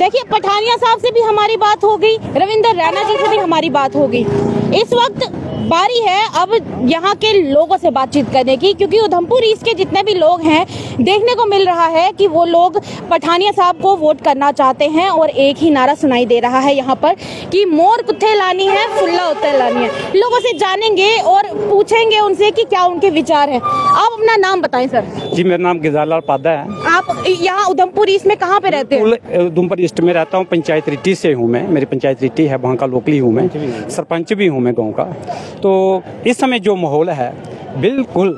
देखिए, पठानिया साहब से भी हमारी बात हो गई, रविंदर रैना जी से भी हमारी बात हो गई। इस वक्त बारी है अब यहाँ के लोगों से बातचीत करने की, क्योंकि उधमपुर ईस्ट के जितने भी लोग हैं, देखने को मिल रहा है कि वो लोग पठानिया साहब को वोट करना चाहते हैं। और एक ही नारा सुनाई दे रहा है यहाँ पर कि मोर कुत्ते लानी है, फुल्ला उत्ते लानी है। लोगों से जानेंगे और पूछेंगे उनसे कि क्या उनके विचार हैं। आप अपना नाम बताएं सर। जी, मेरा नाम गिरजालाल पादा है। आप यहाँ उधमपुर ईस्ट में कहाँ पे रहते हैं? उधमपुर ईस्ट में रहता हूँ, पंचायत रिट्टी से हूँ मैं। मेरी पंचायत रिट्टी है, वहाँ का लोकली हूँ मैं, सरपंच भी हूँ मैं गाँव का। तो इस समय जो माहौल है बिल्कुल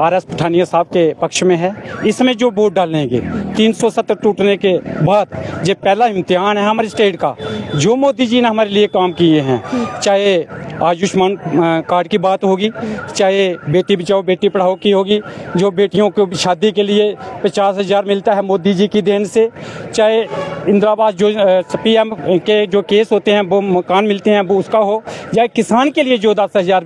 आरएस पठानिया साहब के पक्ष में है। इस समय जो वोट डालेंगे 370 टूटने के बाद, ये पहला इम्तिहान है हमारे स्टेट का। जो मोदी जी ने हमारे लिए काम किए हैं, चाहे आयुष्मान कार्ड की बात होगी, चाहे बेटी बचाओ बेटी पढ़ाओ की होगी, जो बेटियों को शादी के लिए 50,000 मिलता है मोदी जी की देन से, चाहे इंदिरा आवास जो PM के जो केस होते हैं वो मकान मिलते हैं वो उसका हो, या किसान के लिए जो 10,000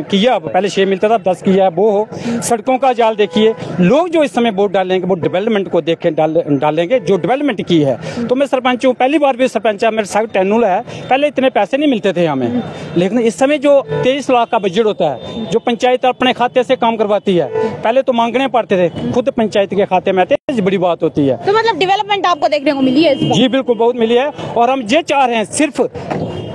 किया, पहले 6 मिलता था 10 किया वो हो। सड़कों का जाल देखिए। लोग जो इस समय वोट डालेंगे वो डेवलपमेंट को देख के डालेंगे, जो डेवलपमेंट की है। तो मैं सरपंच हूँ, पहली बार भी सरपंच है, मेरे साथ टेनुल है। पहले इतने पैसे नहीं मिलते थे हमें, लेकिन इस समय जो 23 लाख का बजट होता है, जो पंचायत अपने खाते से काम करवाती है, पहले तो मांगने पड़ते थे, खुद पंचायत के खाते में आते, बड़ी बात होती है। तो मतलब डेवलपमेंट आपको देखने को मिली है? जी बिल्कुल, बहुत मिली है। और हम ये चाह रहे हैं सिर्फ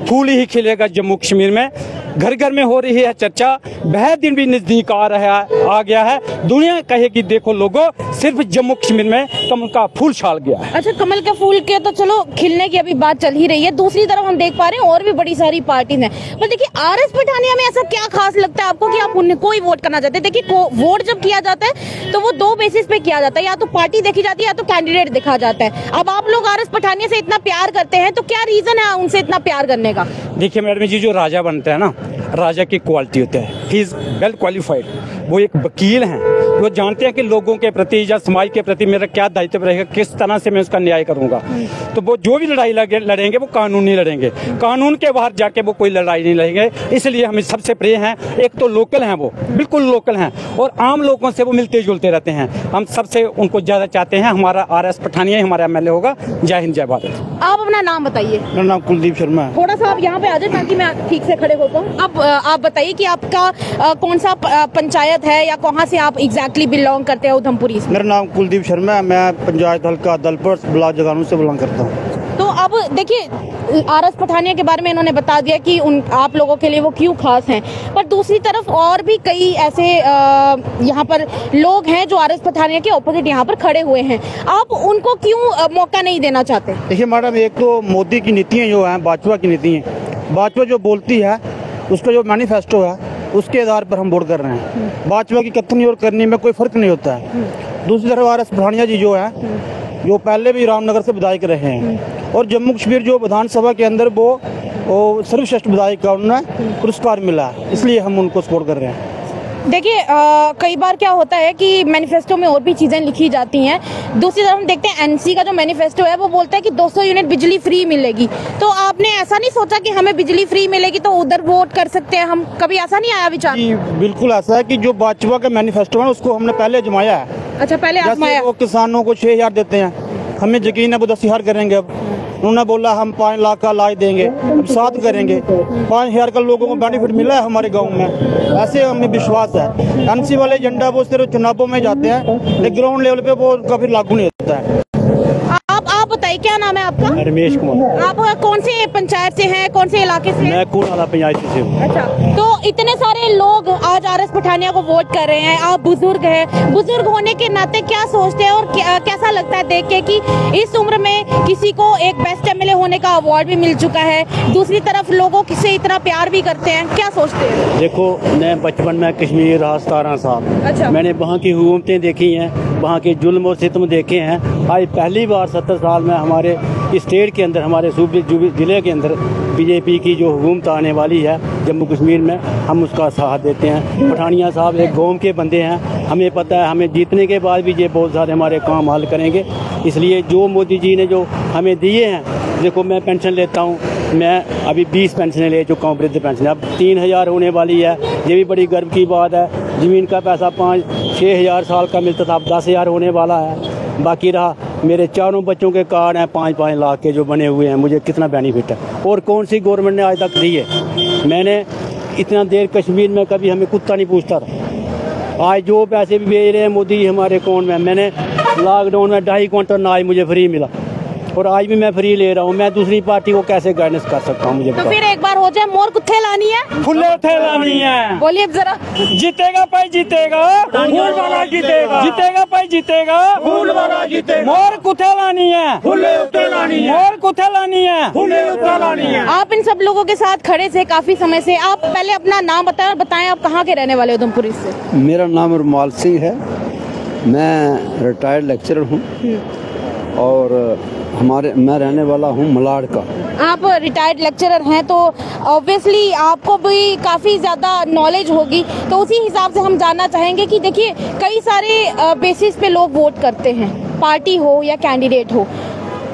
फूल ही खिलेगा जम्मू कश्मीर में। घर घर में हो रही है चर्चा, वह दिन भी नजदीक आ गया है। दुनिया कहेगी देखो लोगों, सिर्फ जम्मू कश्मीर में कमल का फूल छाल गया है। अच्छा, कमल के फूल के तो चलो खिलने की अभी बात चल ही रही है, दूसरी तरफ हम देख पा रहे हैं और भी बड़ी सारी पार्टीज हैं। पर देखिए, आरएस पठानिया में ऐसा क्या खास लगता है आपको कि आप उनको ही वोट करना चाहते हैं? देखिए, वोट जब किया जाता है तो वो 2 बेसिस पे किया जाता है, या तो पार्टी देखी जाती है या तो कैंडिडेट देखा जाता है। अब आप लोग आरएस पठानिया से इतना प्यार करते हैं, तो क्या रीजन है उनसे इतना प्यार करने का? देखिए मैडम जी, जो राजा बनता है ना, राजा की क्वालिटी होता है, ही इज वेल क्वालिफाइड। वो एक वकील हैं, वो जानते हैं कि लोगों के प्रति या समाज के प्रति मेरा क्या दायित्व रहेगा, किस तरह से मैं उसका न्याय करूंगा। तो वो जो भी लड़ाई लड़ेंगे वो कानूनी लड़ेंगे, कानून के बाहर जाके वो कोई लड़ाई नहीं लड़ेंगे। इसलिए हमें सबसे प्रिय हैं, एक तो लोकल हैं, वो बिल्कुल लोकल हैं, और आम लोगों से वो मिलते जुलते रहते हैं। हम सबसे उनको ज्यादा चाहते हैं। हमारा आरएस पठानिया ही हमारा MLA होगा। जय हिंद, जय भारत। आप अपना नाम बताइए। मेरा नाम कुलदीप शर्मा है। थोड़ा सा आप यहाँ पे आ जाए ताकि मैं ठीक से खड़े हो पाऊँ। अब आप बताइए कि आपका कौन सा पंचायत है या कहाँ से आप एग्जैक्टली बिलोंग करते हैं उधमपुर ईस्ट? मेरा नाम कुलदीप शर्मा है, मैं पंचायत हल्का दलपुर ब्लॉक जगानू से बिलोंग करता हूँ। तो अब देखिए, आरएस पठानिया के बारे में इन्होंने बता दिया कि आप लोगों के लिए वो क्यों खास हैं, पर दूसरी तरफ और भी कई ऐसे यहाँ पर लोग हैं जो आरएस पठानिया के ऑपोजिट यहाँ पर खड़े हुए हैं। आप उनको क्यों मौका नहीं देना चाहते? देखिए मैडम, एक तो मोदी की नीतियाँ जो हैं, भाजपा की नीति हैं, भाजपा जो बोलती है उसका जो मैनिफेस्टो है उसके आधार पर हम वोट कर रहे हैं। भाजपा की कथनी और करनी में कोई फर्क नहीं होता है। दूसरी तरफ आरएस पठानिया जी जो है, जो पहले भी रामनगर से विधायक रहे हैं, और जम्मू कश्मीर जो विधानसभा के अंदर वो सर्वश्रेष्ठ विधायक का उन्हें पुरस्कार मिला है, इसलिए हम उनको सपोर्ट कर रहे हैं। देखिए, कई बार क्या होता है कि मैनिफेस्टो में और भी चीजें लिखी जाती हैं। दूसरी तरफ हम देखते हैं NC का जो मैनिफेस्टो है वो बोलता है कि 200 यूनिट बिजली फ्री मिलेगी। तो आपने ऐसा नहीं सोचा कि हमें बिजली फ्री मिलेगी तो उधर वोट कर सकते हैं हम? कभी ऐसा नहीं आया विचार? जी बिल्कुल ऐसा है कि जो भाजपा का मैनिफेस्टो है उसको हमने पहले आजमाया है। अच्छा, पहले आजमाया। वो किसानों को 6,000 देते हैं, हमें यकीन है वो 10,000 करेंगे। अब उन्होंने बोला हम 5 लाख का इलाज देंगे, अब 7 करेंगे। 5,000 का लोगों को बेनिफिट मिला है हमारे गांव में, ऐसे हमें विश्वास है। NC वाले एजेंडा वो सिर्फ चुनावों में जाते हैं, लेकिन ग्राउंड लेवल पे वो कभी लागू नहीं होता है। आप बताइए, क्या नाम है आपका? रमेश कुमार। आप कौन से पंचायत से हैं, कौन से इलाके से हैं? मैं कोलाला पंचायत से हूँ। अच्छा, तो इतने सारे लोग आज आरएस पठानिया को वोट कर रहे हैं, आप बुजुर्ग हैं, बुजुर्ग होने के नाते क्या सोचते हैं और कैसा लगता है देख के कि इस उम्र में किसी को एक बेस्ट MLA होने का अवार्ड भी मिल चुका है, दूसरी तरफ लोगों से इतना प्यार भी करते हैं, क्या सोचते हैं? देखो, मैं बचपन में कश्मीर रहा 17 साल। अच्छा। मैंने वहाँ की हुकूमतें देखी हैं, वहाँ के जुल्म और सितम देखे हैं। आज पहली बार 70 साल में हमारे स्टेट के अंदर, हमारे सूबे जिले के अंदर BJP की जो हुकूमत आने वाली है जम्मू कश्मीर में, हम उसका साथ देते हैं। पठानिया साहब एक गाँव के बंदे हैं, हमें पता है हमें जीतने के बाद भी ये बहुत सारे हमारे काम हल करेंगे। इसलिए जो मोदी जी ने जो हमें दिए हैं, देखो मैं पेंशन लेता हूँ, मैं अभी 20 पेंशनें ले चुका हूँ, वृद्ध पेंशन अब 3,000 होने वाली है। ये भी बड़ी गर्व की बात है। ज़मीन का पैसा 5-6 हज़ार साल का मिलता था, अब 10,000 होने वाला है। बाकी रहा मेरे चारों बच्चों के कार्ड हैं 5-5 लाख के जो बने हुए हैं, मुझे कितना बेनिफिट है। और कौन सी गवर्नमेंट ने आज तक दी है? मैंने इतना देर कश्मीर में कभी हमें कुत्ता नहीं पूछता था। आज जो पैसे भी भेज रहे हैं मोदी जी हमारे अकाउंट में, मैंने लॉकडाउन में 2.5 क्विंटल अनाज मुझे फ्री मिला और आज भी मैं फ्री ले रहा हूँ। मैं दूसरी पार्टी को कैसे गाइडेंस कर सकता हूँ? मुझे तो फिर एक बार हो जाए, मोर कुत्थे लानी है, फुले उठे लानी है। बोलिए जरा। जीतेगा भाई जीतेगा, फूल वाला जीतेगा। जीतेगा भाई जीतेगा, फूल वाला जीतेगा। मोर कुत्थे लानी है, फुले उठे लानी है। मोर कुत्थे लानी है, फुले उठे लानी है। आप इन सब लोगों के साथ खड़े थे काफी समय से। आप पहले अपना नाम बताएं और बताएं आप कहाँ के रहने वाले उधमपुर से? मेरा नाम रुमाल सिंह है, मैं रिटायर्ड लेक्चरर हूँ और मैं रहने वाला हूँ मलाड का। आप रिटायर्ड लेक्चरर हैं तो ऑब्वियसली आपको भी काफ़ी ज़्यादा नॉलेज होगी, तो उसी हिसाब से हम जानना चाहेंगे कि देखिए कई सारे बेसिस पे लोग वोट करते हैं, पार्टी हो या कैंडिडेट हो।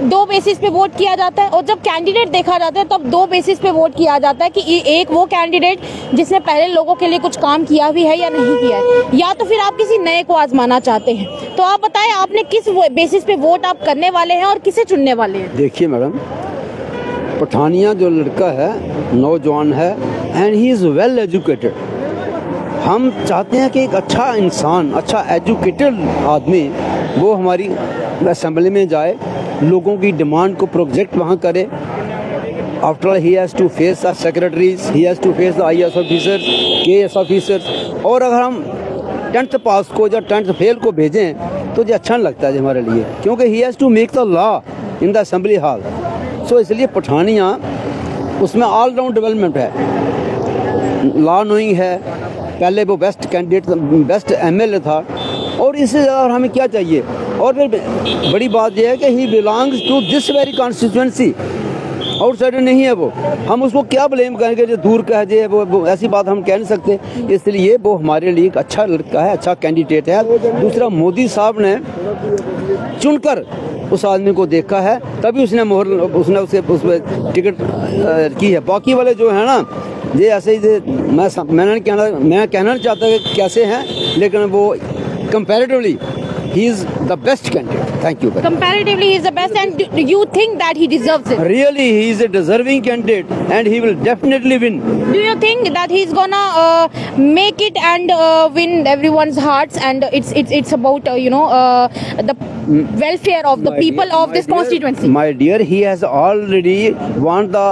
2 बेसिस पे वोट किया जाता है और जब कैंडिडेट देखा जाता है तब 2 बेसिस पे वोट किया जाता है कि एक वो कैंडिडेट जिसने पहले लोगों के लिए कुछ काम किया भी है या नहीं किया है, या तो फिर आप किसी नए को आजमाना चाहते हैं। तो आप बताएं आपने किस बेसिस पे वोट आप करने वाले हैं और किसे चुनने वाले हैं? देखिए मैडम, पठानिया जो लड़का है नौजवान है and he is well educated. हम चाहते हैं कि एक अच्छा इंसान, अच्छा एजुकेटेड आदमी वो हमारी असेंबली में जाए, लोगों की डिमांड को प्रोजेक्ट वहाँ करे। After all he has to face the secretaries, he has to face the IAS officer, KS officer. और अगर हम 10th पास को या 10th फेल को भेजें तो ये अच्छा नहीं लगता है हमारे लिए, क्योंकि he has to make the law in the assembly hall. So इसलिए पठानिया उसमें ऑल राउंड डेवलपमेंट है, लॉ नोइंग है, पहले वो बेस्ट कैंडिडेट, बेस्ट MLA था और इससे ज़्यादा हमें क्या चाहिए? और फिर बड़ी बात यह है कि he belongs to this very constituency, outsider नहीं है वो। हम उसको क्या ब्लेम करेंगे जो दूर कह दे, वो ऐसी बात हम कह नहीं सकते। इसलिए वो हमारे लिए एक अच्छा लड़का है, अच्छा कैंडिडेट है। दूसरा, मोदी साहब ने चुनकर उस आदमी को देखा है, तभी उसने उस पर टिकट की है। बाकी वाले जो है ना, ये ऐसे ही मैं कहना नहीं चाहता कि कैसे हैं, लेकिन वो comparatively he is the best candidate. Thank you. Comparatively, he is the best, and do you think that he deserves it? Really, he is a deserving candidate, and he will definitely win. Do you think that he's gonna make it and win everyone's hearts? And it's about the welfare of the people of this constituency. My dear, he has already won the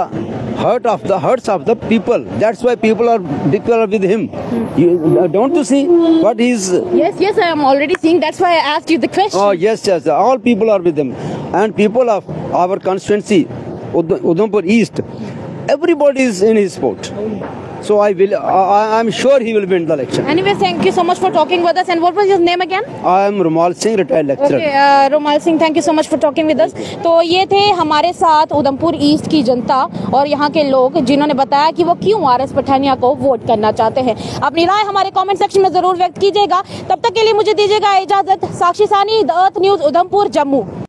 hearts of the people. That's why people are with him. You don't you see what he's? Yes, I am already seeing. That's why I asked you the question. Oh yes. All people are with him, and people of our constituency, Udhampur East, everybody is in his support. So I'm sure he will win the election. Anyways, thank you so much for talking with us. And what was your name again? I am Rumal Singh, retired lecturer. Okay, Rumal Singh, thank you so much for talking with us. तो ये थे हमारे साथ Udhampur east की जनता और यहाँ के लोग, जिन्होंने बताया कि वो क्यों RS पठानिया को वोट करना चाहते हैं। अपनी राय हमारे कमेंट सेक्शन में जरूर व्यक्त कीजिएगा। तब तक के लिए मुझे दीजिएगा इजाजत। साक्षी सानी, the earth news, Udhampur, Jammu.